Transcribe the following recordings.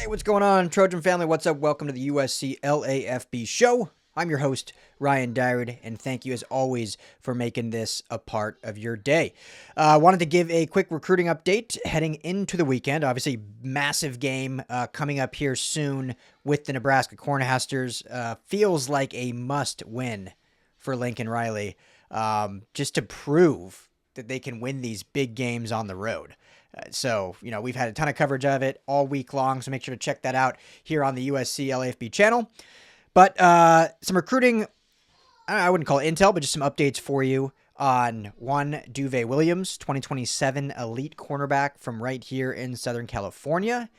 What's going on, Trojan family? What's up? Welcome to the USC LAFB show. I'm your host, Ryan Dyrud, and thank you as always for making this a part of your day. Wanted to give a quick recruiting update heading into the weekend. Obviously, massive game coming up here soon with the Nebraska Cornhuskers. Feels like a must-win for Lincoln Riley, just to prove that they can win these big games on the road. So, we've had a ton of coverage of it all week long, so make sure to check that out here on the USC LAFB channel. But some recruiting, I wouldn't call it intel, but just some updates for you on one, Duvay Williams, 2027 elite cornerback from right here in Southern California,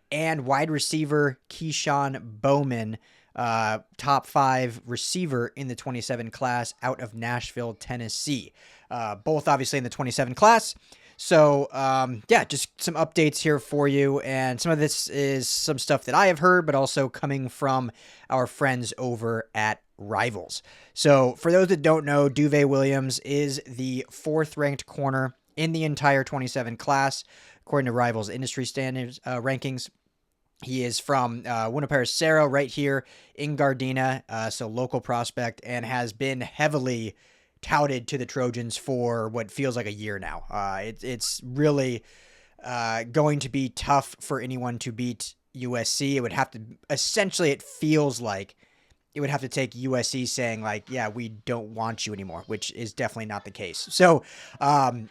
and wide receiver Keyshawn Bowman, top 5 receiver in the 27 class out of Nashville, Tennessee. Both obviously in the 27 class. So, just some updates here for you, and some of this is some stuff that I have heard, but also coming from our friends over at Rivals. So, for those that don't know, Duvay Williams is the 4th-ranked corner in the entire 27 class, according to Rivals industry standards rankings. He is from Winnipeg, right here in Gardena, so local prospect, and has been heavily touted to the Trojans for what feels like a year now. It's really going to be tough for anyone to beat USC. It would have to, essentially, it feels like it would have to take USC saying like, yeah, we don't want you anymore, which is definitely not the case. So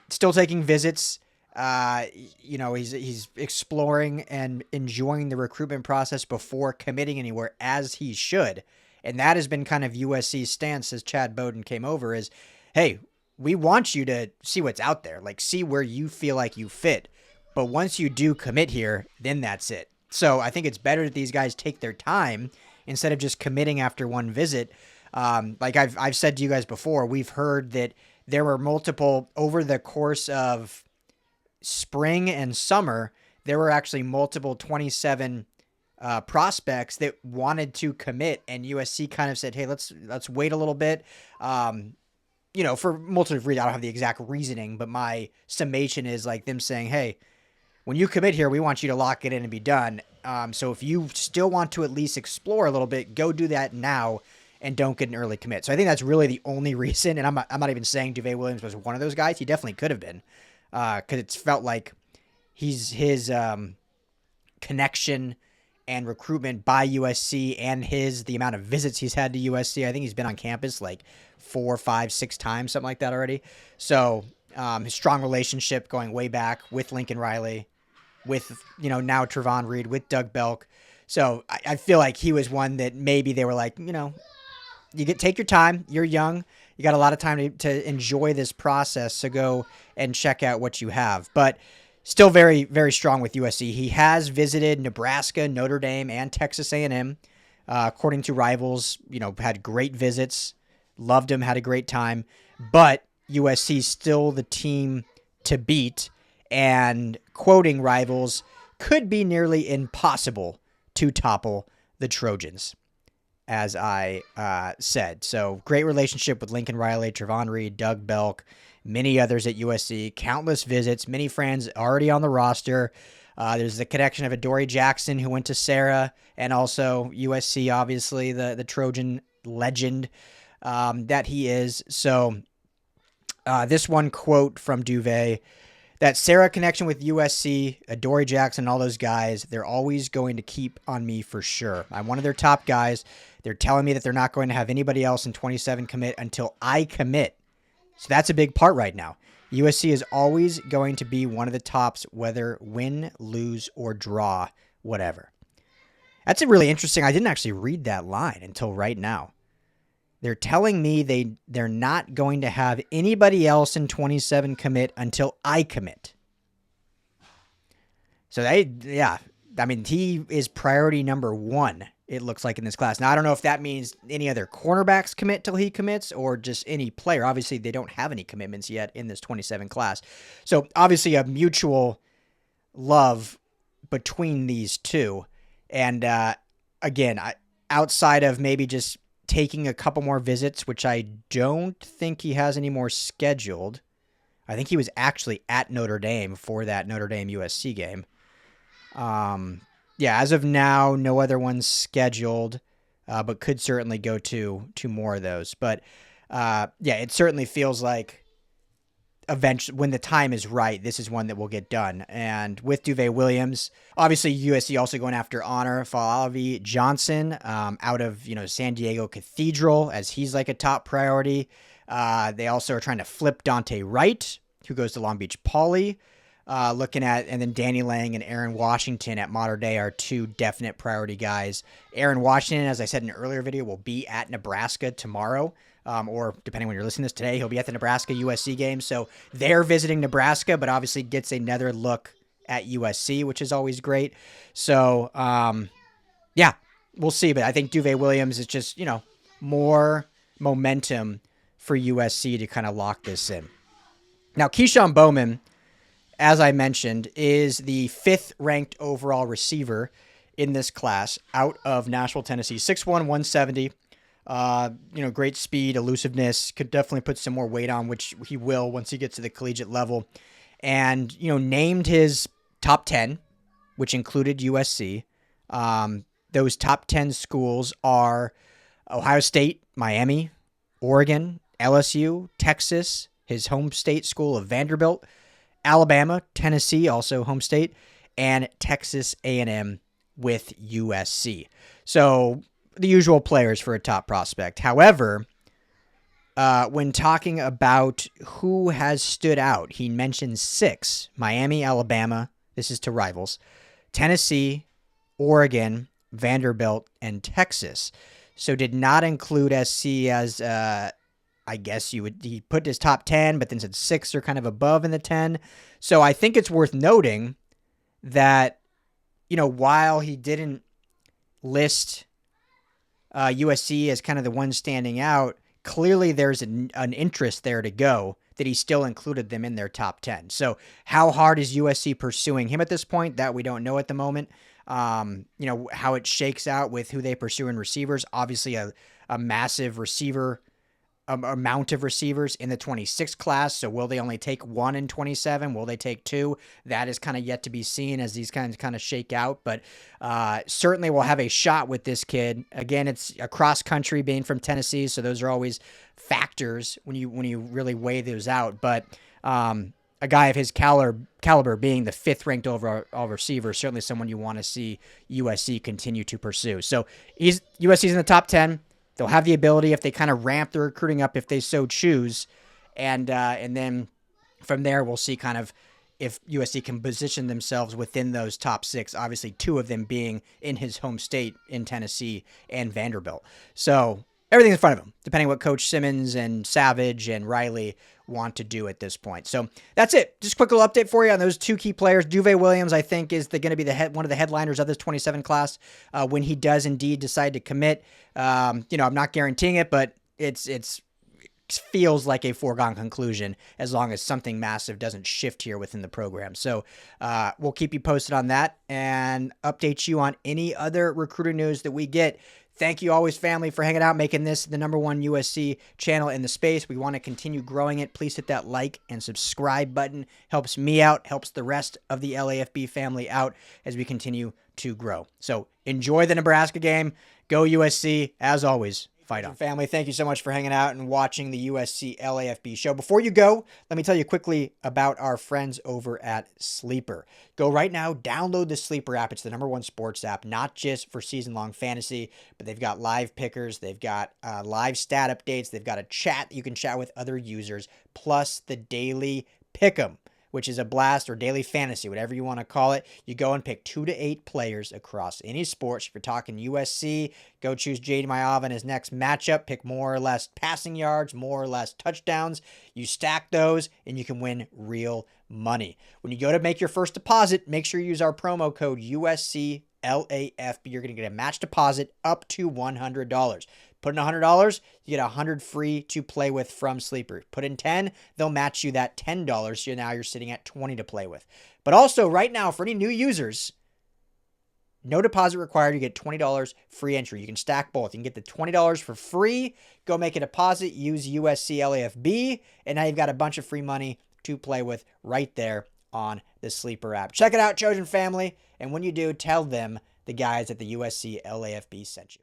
still taking visits. He's exploring and enjoying the recruitment process before committing anywhere, as he should. And that has been kind of USC's stance as Chad Bowden came over is, hey, we want you to see what's out there, like see where you feel like you fit. But once you do commit here, then that's it. So I think it's better that these guys take their time instead of just committing after one visit. Like I've said to you guys before, we've heard that there were multiple, over the course of spring and summer, there were actually multiple 27 prospects that wanted to commit, and USC kind of said, hey, let's wait a little bit. For multiple reasons. I don't have the exact reasoning, but my summation is like them saying, hey, when you commit here, we want you to lock it in and be done. So if you still want to at least explore a little bit, go do that now and don't get an early commit. So I think that's really the only reason. And I'm not even saying Duvay Williams was one of those guys. He definitely could have been, because it's felt like his connection and recruitment by USC and the amount of visits he's had to USC. I think he's been on campus like 4, 5, 6 times, something like that already. So his strong relationship going way back with Lincoln Riley, with, now Trevon Reed, with Doug Belk. So I feel like he was one that maybe they were like, take your time. You're young. You got a lot of time to enjoy this process. So go and check out what you have. But still very, very strong with USC. He has visited Nebraska, Notre Dame, and Texas A&M. According to Rivals, had great visits. Loved him, had a great time. But USC's still the team to beat. And quoting Rivals, could be nearly impossible to topple the Trojans, as I said. So great relationship with Lincoln Riley, Trevon Reed, Doug Belk, many others at USC, countless visits, many friends already on the roster. There's the connection of Adoree Jackson, who went to Sarah, and also USC, obviously, the Trojan legend that he is. So this one quote from Duvay, that Sarah connection with USC, Adoree Jackson, all those guys, they're always going to keep on me for sure. I'm one of their top guys. They're telling me that they're not going to have anybody else in 27 commit until I commit. So that's a big part right now. USC is always going to be one of the tops, whether win, lose, or draw, whatever. That's a really interesting. I didn't actually read that line until right now. They're telling me they're not going to have anybody else in 27 commit until I commit. So he is priority number 1, it looks like, in this class. Now, I don't know if that means any other cornerbacks commit till he commits or just any player. Obviously, they don't have any commitments yet in this 27 class. So, obviously, a mutual love between these two. And, again, outside of maybe just taking a couple more visits, which I don't think he has any more scheduled. I think he was actually at Notre Dame for that Notre Dame USC game. Yeah, as of now, no other ones scheduled, but could certainly go to more of those. But yeah, it certainly feels like eventually, when the time is right, this is one that will get done. And with Duvay Williams, obviously USC also going after Honor Falavi Johnson out of San Diego Cathedral, as he's like a top priority. They also are trying to flip Dante Wright, who goes to Long Beach Poly. Looking at, and then Danny Lang and Aaron Washington at Mater Dei are two definite priority guys. Aaron Washington, as I said in an earlier video, will be at Nebraska tomorrow. Or depending when you're listening to this today, he'll be at the Nebraska USC game. So they're visiting Nebraska, but obviously gets another look at USC, which is always great. So, yeah, we'll see. But I think Duvay Williams is just, more momentum for USC to kind of lock this in. Now, Keyshawn Bowman, as I mentioned, is the 5th ranked overall receiver in this class out of Nashville, Tennessee. 6'1", 170. Great speed, elusiveness, could definitely put some more weight on, which he will once he gets to the collegiate level. And, named his top 10, which included USC. Those top 10 schools are Ohio State, Miami, Oregon, LSU, Texas, his home state school of Vanderbilt, Alabama, Tennessee, also home state, and Texas A&M with USC. So the usual players for a top prospect. However, when talking about who has stood out, he mentioned 6: Miami, Alabama. This is to rivals. Tennessee, Oregon, Vanderbilt, and Texas. So did not include SC as, I guess he put his top 10, but then said 6 are kind of above in the 10. So I think it's worth noting that, while he didn't list USC as kind of the one standing out, clearly there's an interest there to go that he still included them in their top 10. So how hard is USC pursuing him at this point? That we don't know at the moment. How it shakes out with who they pursue in receivers. Obviously a massive receiver amount of receivers in the 26 class. So will they only take 1 in 27? Will they take 2? That is kind of yet to be seen as these kind of shake out, but certainly we'll have a shot with this kid. Again, it's a cross country being from Tennessee. So those are always factors when you really weigh those out. But a guy of his caliber being the 5th ranked overall receiver, certainly someone you want to see USC continue to pursue. So USC's in the top 10. They'll have the ability if they kind of ramp the recruiting up if they so choose. And then from there, we'll see kind of if USC can position themselves within those top 6, obviously 2 of them being in his home state in Tennessee and Vanderbilt. So everything's in front of him, depending what Coach Simmons and Savage and Riley want to do at this point. So that's it. Just a quick little update for you on those 2 key players. Duvay Williams, I think, is going to be one of the headliners of this 27 class when he does indeed decide to commit. I'm not guaranteeing it, but it feels like a foregone conclusion as long as something massive doesn't shift here within the program. So we'll keep you posted on that and update you on any other recruiter news that we get. Thank you always, family, for hanging out, making this the #1 USC channel in the space. We want to continue growing it. Please hit that like and subscribe button. Helps me out, helps the rest of the LAFB family out as we continue to grow. So enjoy the Nebraska game. Go USC. As always, fight on. Family, thank you so much for hanging out and watching the USC LAFB show. Before you go, let me tell you quickly about our friends over at Sleeper. Go right now, download the Sleeper app. It's the #1 sports app, not just for season-long fantasy, but they've got live pickers, they've got live stat updates, they've got a chat that you can chat with other users, plus the daily pick'em, which is a blast, or daily fantasy, whatever you want to call it. You go and pick 2 to 8 players across any sports. If you're talking USC, go choose J.D. Maiava in his next matchup. Pick more or less passing yards, more or less touchdowns. You stack those, and you can win real money. When you go to make your first deposit, make sure you use our promo code USCLAFB. You're going to get a match deposit up to $100. Put in $100, you get $100 free to play with from Sleeper. Put in 10, they'll match you that $10. So now you're sitting at 20 to play with. But also right now, for any new users, no deposit required. You get $20 free entry. You can stack both. You can get the $20 for free. Go make a deposit. Use USC LAFB. And now you've got a bunch of free money to play with right there on the the Sleeper app. Check it out, Trojan family. And when you do, tell them the guys at the USC LAFB sent you.